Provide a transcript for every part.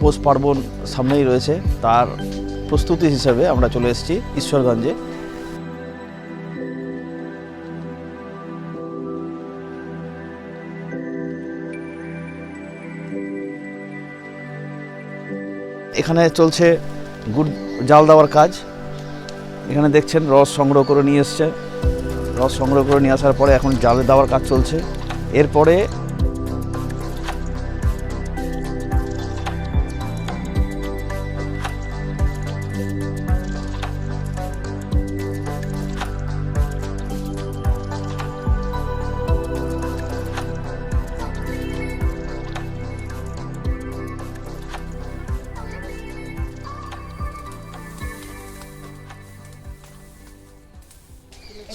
পৌষ পার্বণ সামনেই রয়েছে, তার প্রস্তুতি হিসেবে আমরা চলে এসেছি ঈশ্বরগঞ্জে। এখানে চলছে গুড় জাল দেওয়ার কাজ। এখানে দেখছেন রস সংগ্রহ করে নিয়ে এসছে, রস সংগ্রহ করে নিয়ে আসার পরে এখন জালে দেওয়ার কাজ চলছে। এরপরে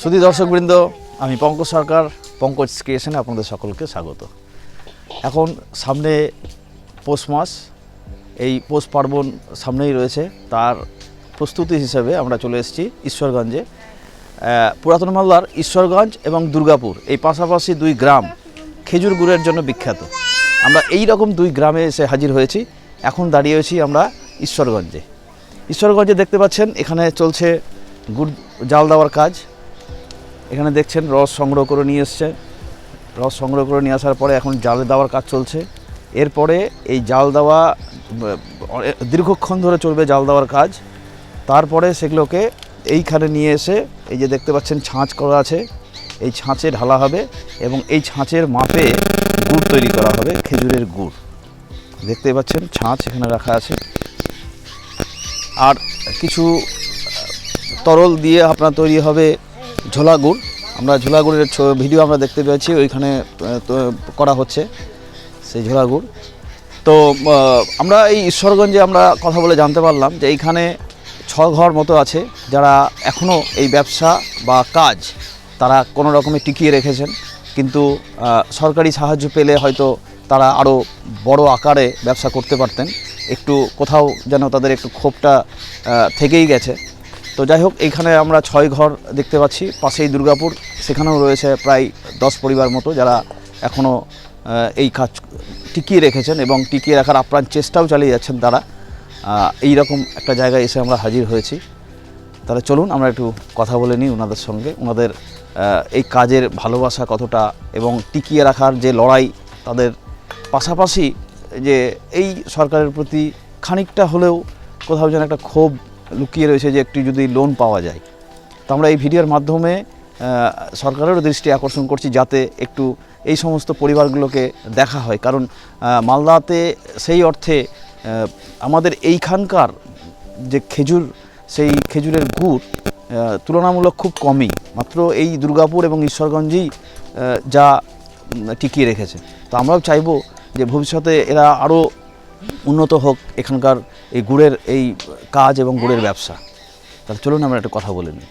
সুধী দর্শকবৃন্দ, আমি পঙ্কজ সরকার, পঙ্কজ ক্রিয়েশনে আপনাদের সকলকে স্বাগত। এখন সামনে পৌষ মাস, এই পৌষ পার্বণ সামনেই রয়েছে, তার প্রস্তুতি হিসেবে আমরা চলে এসেছি ঈশ্বরগঞ্জে। পুরাতন মালদার ঈশ্বরগঞ্জ এবং দুর্গাপুর এই পাশাপাশি দুই গ্রাম খেজুর গুড়ের জন্য বিখ্যাত। আমরা এই রকম দুই গ্রামে এসে হাজির হয়েছি। এখন দাঁড়িয়েছি আমরা ঈশ্বরগঞ্জে। ঈশ্বরগঞ্জে দেখতে পাচ্ছেন এখানে চলছে গুড় জাল দেওয়ার কাজ। এখানে দেখছেন রস সংগ্রহ করে নিয়ে এসছে, রস সংগ্রহ করে নিয়ে আসার পরে এখন জালে দেওয়ার কাজ চলছে। এরপরে এই জাল দেওয়া দীর্ঘক্ষণ ধরে চলবে, জাল দেওয়ার কাজ। তারপরে সেগুলোকে এইখানে নিয়ে এসে এই যে দেখতে পাচ্ছেন ছাঁচ করা আছে, এই ছাঁচে ঢালা হবে এবং এই ছাঁচের মাপে গুড় তৈরি করা হবে, খেজুরের গুড়। দেখতে পাচ্ছেন ছাঁচ এখানে রাখা আছে, আর কিছু তরল দিয়ে আপনার তৈরি হবে ঝোলা গুড়। আমরা ঝোলা গুড়ের ভিডিও আমরা দেখতে পেয়েছি, ওইখানে করা হচ্ছে সেই ঝোলা গুড়। তো আমরা এই ঈশ্বরগঞ্জে আমরা কথা বলে জানতে পারলাম যে এইখানে 6 ঘর মতো আছে যারা এখনও এই ব্যবসা বা কাজ তারা কোনো রকমে টিকিয়ে রেখেছেন, কিন্তু সরকারি সাহায্য পেলে হয়তো তারা আরও বড় আকারে ব্যবসা করতে পারতেন। একটু কোথাও যেন তাদের একটু ক্ষোভটা থেকেই গেছে। তো যাই হোক, এইখানে আমরা 6 ঘর দেখতে পাচ্ছি। পাশেই দুর্গাপুর, সেখানেও রয়েছে প্রায় 10 পরিবার মতো যারা এখনও এই কাজ টিকিয়ে রেখেছেন এবং টিকিয়ে রাখার আপ্রাণ চেষ্টাও চালিয়ে যাচ্ছেন তারা। এই রকম একটা জায়গায় এসে আমরা হাজির হয়েছি। তাহলে চলুন আমরা একটু কথা বলে নিই ওনাদের সঙ্গে, ওনাদের এই কাজের ভালোবাসা কতটা এবং টিকিয়ে রাখার যে লড়াই, তাদের পাশাপাশি যে এই সরকারের প্রতি খানিকটা হলেও কোথাও যেন একটা ক্ষোভ লুকিয়ে রয়েছে যে একটু যদি লোন পাওয়া যায়। তো আমরা এই ভিডিওর মাধ্যমে সরকারেরও দৃষ্টি আকর্ষণ করছি যাতে একটু এই সমস্ত পরিবারগুলোকে দেখা হয়, কারণ মালদাতে সেই অর্থে আমাদের এইখানকার যে খেজুর, সেই খেজুরের গুড় তুলনামূলক খুব কমই, মাত্র এই দুর্গাপুর এবং ঈশ্বরগঞ্জেই যা টিকিয়ে রেখেছে। তো আমরাও চাইবো যে ভবিষ্যতে এরা আরও উন্নত হোক, এখানকার এই গুড়ের এই কাজ এবং গুড়ের ব্যবসা। তাহলে চলুন আমরা একটা কথা বলে নিই।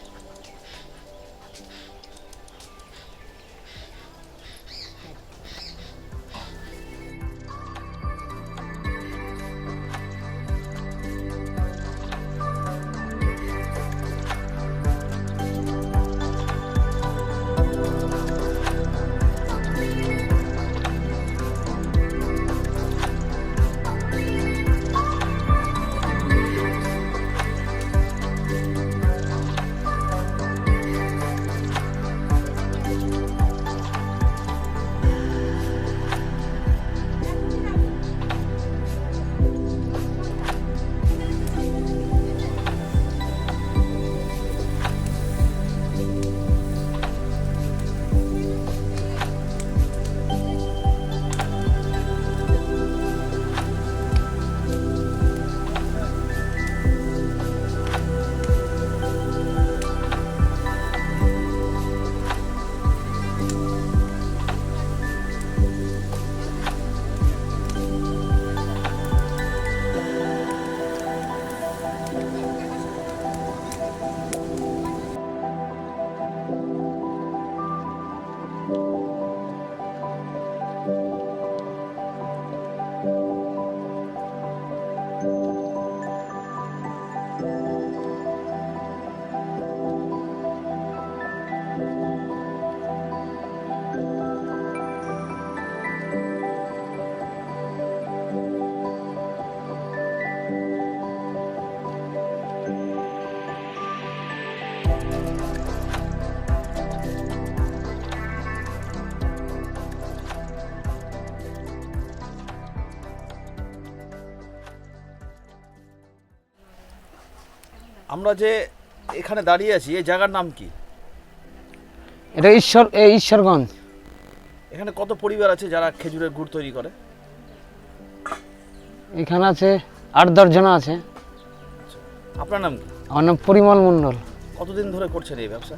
আমরা যে এখানে দাঁড়িয়ে আছি এই জায়গার নাম কি? এটা ঈশ্বরগঞ্জ। এখানে কত পরিবার আছে যারা খেজুরের গুড় তৈরি করে? এখানে আছে 8-10 জন আছে। আপনার নাম কি? আমার নাম পরিমল মণ্ডল। কতদিন ধরে করছেন এই ব্যবসা?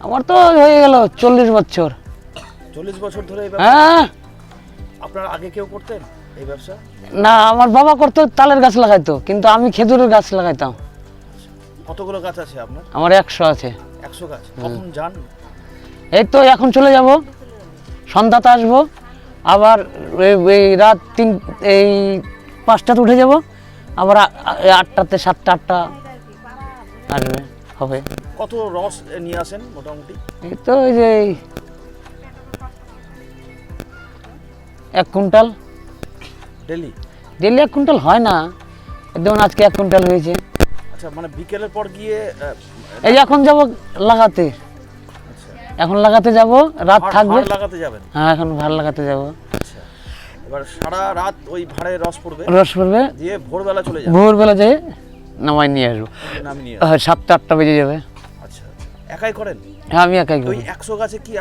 আমার তো হয়ে গেল 40 বছর। 40 বছর ধরে এই ব্যবসা? হ্যাঁ। আপনার আগে কেউ করতেন এই ব্যবসা? না, আমার বাবা করতো, তালের গাছ লাগাইতো, কিন্তু আমি খেজুরের গাছ লাগাইতাম। কতগুলো গাছ আছে আপনার? আমার 100 আছে। 100 গাছ। কখন যান? এই তো এখন চলে যাব, সন্ধ্যাতে আসবো, আবার এই রাত 5টাতে উঠে যাব, আবার 8টাতে 7টা আসবে হবে। কত রস নিয়ে আসেন মোটামুটি? এই তো এই যে 1 কুইন্টাল ডেলি? ডেলি 1 কুইন্টাল হয় না, যেমন আজকে 1 কুইন্টাল হয়েছে। আচ্ছা, মানে বিকেলের পর গিয়ে এই যে এখন যাব লাগাতে, এখন লাগাতে যাব, রাত থাকবে। লাগাতে যাবেন? হ্যাঁ, এখন ভাড় লাগাতে যাব। আচ্ছা, এবার সারা রাত ওই ভাড়ে রস পড়বে? রস পড়বে, দিয়ে ভোরবেলা চলে যাবে? ভোরবেলা যেয়ে নামাই নিয়ে আসবো। নামিয়ে নিয়ে 7টা-8টা বেজে যাবে। আচ্ছা, একাই করেন? হ্যাঁ, আমি একাই ওই করি। 100 গাছে কি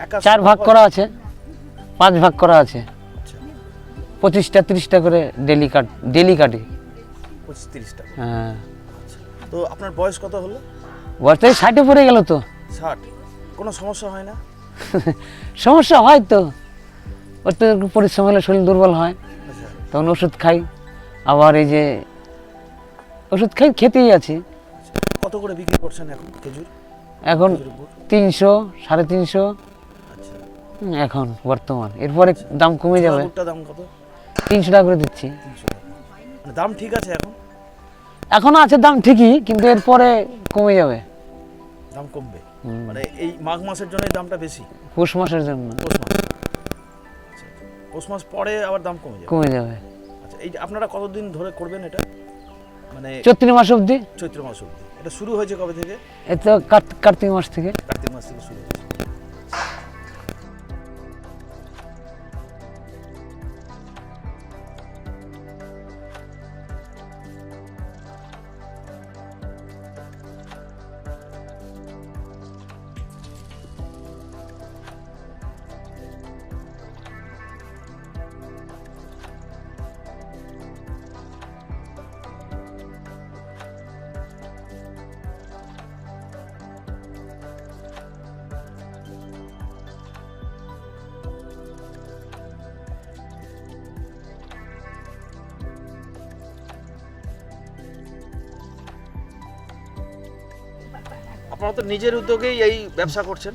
একা? 4 ভাগ করা আছে, 5 ভাগ করা আছে। আচ্ছা, 25টা-30টা করে ডেলি কাটি। 25-30 টাকা। হ্যাঁ। তো আপনার বয়স কত হলো? বয়স তো 60-এ পড়ে গেল তো। 60? কোনো সমস্যা হয় না? সমস্যা হয় তো, ওর তো একটু পরিশ্রম হলে শরীর দুর্বল হয়, আচ্ছা, তখন ওষুধ খাই। আবার এই যে ওষুধ খেতেই আছি। কত করে বিক্রি করছেন এখন খেজুর? এখন খেজুরের গুড়? 300, 350 আচ্ছা, এখন বর্তমান। এরপরে দাম কমে যাবে। গুড়টা দাম কত? 300 টাকা করে দিচ্ছি। 300 টাকা। মানে দাম ঠিক আছে এখন? এখনো আছে দাম ঠিকই, কিন্তু এরপরে কমে যাবে। দাম কমবে? মানে এই মাঘ মাসের জন্য দামটা বেশি? পৌষ মাসের জন্য পৌষ মাস? আচ্ছা, পৌষ মাস পরে আবার দাম কমে যাবে? কমে যাবে। আচ্ছা, এই যে আপনারা কতদিন ধরে করবেন এটা? মানে চৈত্র মাস অবধি। চৈত্র মাস অবধি? এটা শুরু হয়েছে কবে থেকে? এই তো কার্তিক মাস থেকে। কার্তিক মাস থেকে শুরু হয়েছে। আপনারা তো নিজের উদ্যোগেই এই ব্যবসা করছেন?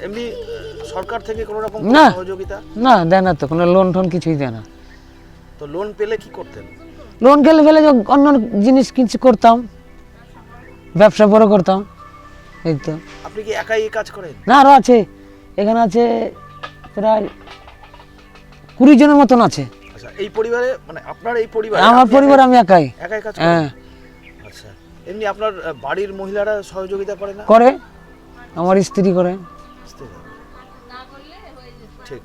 এমনি সরকার থেকে কোনো রকম না। সহযোগিতা? না, দেয় না তো, কোনো লোন টোন কিছুই দেয় না। তো লোন পেলে কি করতেন? লোন ফেলে অন্য জিনিস কিছু করতাম, ব্যবসা বড় করতাম। এই তো। আপনি কি একাই এই কাজ করেন? না, আরো আছে, এখানে আছে প্রায় 20 জনের মতন আছে। আচ্ছা, এই পরিবারে মানে আপনার এই পরিবারে? আমার পরিবার আমি একাই। একাই কাজ করেন? হ্যাঁ। আচ্ছা, এমনি আপনার বাড়ির মহিলারা সহযোগিতা করে না? করে, আমার স্ত্রী করে। ঠিক।